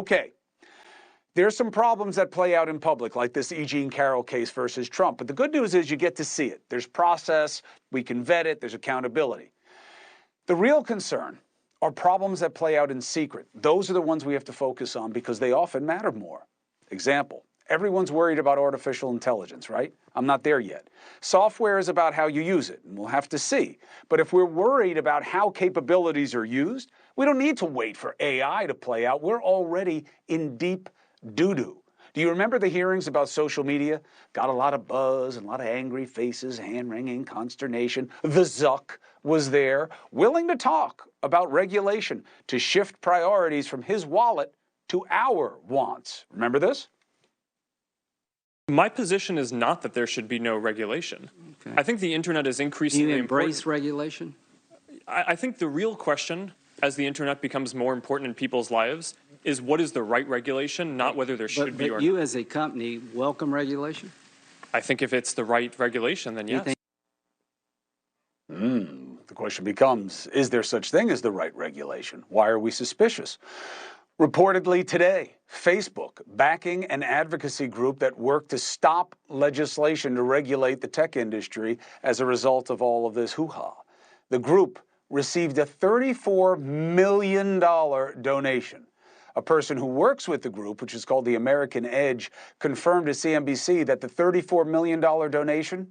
Okay. There's some problems that play out in public, like this E. Jean Carroll case versus Trump. But the good news is you get to see it. There's process, we can vet it, there's accountability. The real concern are problems that play out in secret. Those are the ones we have to focus on because they often matter more. Example, everyone's worried about artificial intelligence, right? I'm not there yet. Software is about how you use it, and we'll have to see. But if we're worried about how capabilities are used, we don't need to wait for AI to play out. We're already in deep doo-doo. Do you remember the hearings about social media? Got a lot of buzz and a lot of angry faces, hand-wringing, consternation. The Zuck was there, willing to talk about regulation to shift priorities from his wallet to our wants. Remember this? My position is not that there should be no regulation. Okay. I think the internet is increasingly important. Do you embrace regulation? I think the real question, as the internet becomes more important in people's lives, is what is the right regulation, not whether there should be or not. But you as a company welcome regulation? I think if it's the right regulation, then yes. The question becomes, is there such thing as the right regulation? Why are we suspicious? Reportedly today, Facebook backing an advocacy group that worked to stop legislation to regulate the tech industry as a result of all of this hoo-ha. The group received a $34 million donation. A person who works with the group, which is called the American Edge, confirmed to CNBC that the $34 million donation,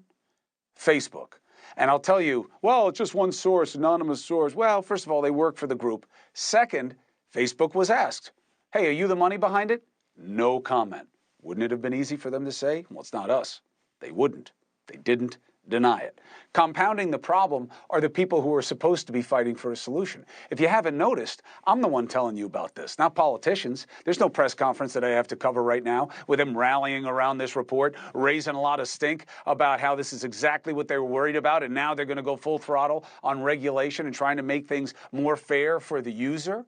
Facebook. And I'll tell you, well, it's just one source, anonymous source. Well, first of all, they work for the group. Second, Facebook was asked, hey, are you the money behind it? No comment. Wouldn't it have been easy for them to say, well, it's not us? They wouldn't. They didn't deny it. Compounding the problem are the people who are supposed to be fighting for a solution. If you haven't noticed, I'm the one telling you about this, not politicians. There's no press conference that I have to cover right now with them rallying around this report, raising a lot of stink about how this is exactly what they were worried about, and now they're going to go full throttle on regulation and trying to make things more fair for the user.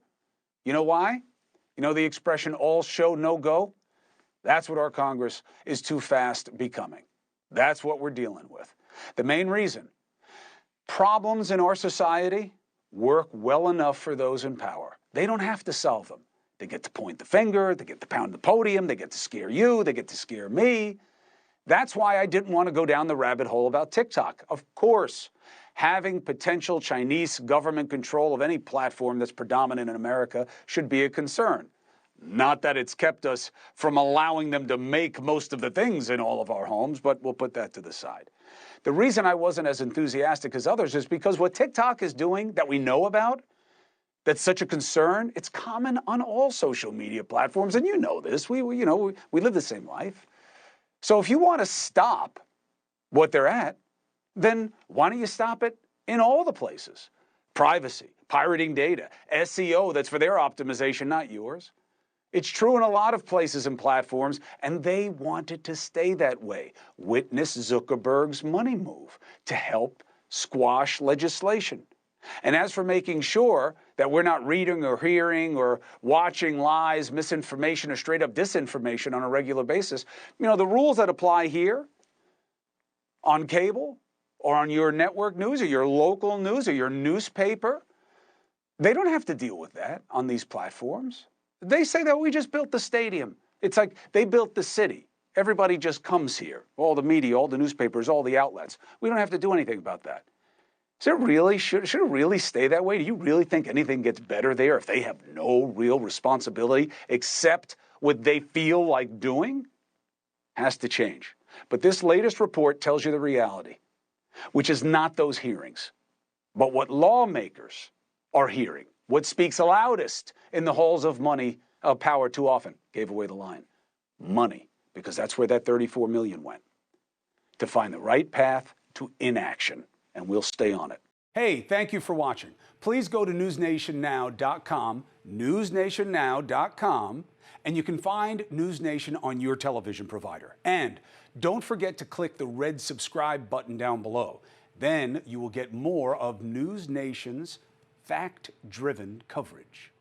You know why? You know the expression, all show, no go? That's what our Congress is too fast becoming. That's what we're dealing with. The main reason, problems in our society work well enough for those in power. They don't have to solve them. They get to point the finger, they get to pound the podium, they get to scare you, they get to scare me. That's why I didn't want to go down the rabbit hole about TikTok. Of course, having potential Chinese government control of any platform that's predominant in America should be a concern. Not that it's kept us from allowing them to make most of the things in all of our homes, but we'll put that to the side. The reason I wasn't as enthusiastic as others is because what TikTok is doing that we know about, that's such a concern, it's common on all social media platforms, and you know this. We live the same life. So if you want to stop what they're at, then why don't you stop it in all the places? Privacy, pirating data, SEO, that's for their optimization, not yours. It's true in a lot of places and platforms, and they want it to stay that way. Witness Zuckerberg's money move to help squash legislation. And as for making sure that we're not reading or hearing or watching lies, misinformation, or straight up disinformation on a regular basis, the rules that apply here on cable or on your network news or your local news or your newspaper, they don't have to deal with that on these platforms. They say that we just built the stadium. It's like they built the city. Everybody just comes here. All the media, all the newspapers, all the outlets. We don't have to do anything about that. Should it really stay that way? Do you really think anything gets better there if they have no real responsibility except what they feel like doing? Has to change. But this latest report tells you the reality, which is not those hearings, but what lawmakers are hearing. What speaks loudest in the halls of power too often, gave away the line. Money, because that's where that 34 million went. To find the right path to inaction, and we'll stay on it. Hey, thank you for watching. Please go to newsnationnow.com, newsnationnow.com, and you can find NewsNation on your television provider. And don't forget to click the red subscribe button down below. Then you will get more of NewsNation's fact-driven coverage.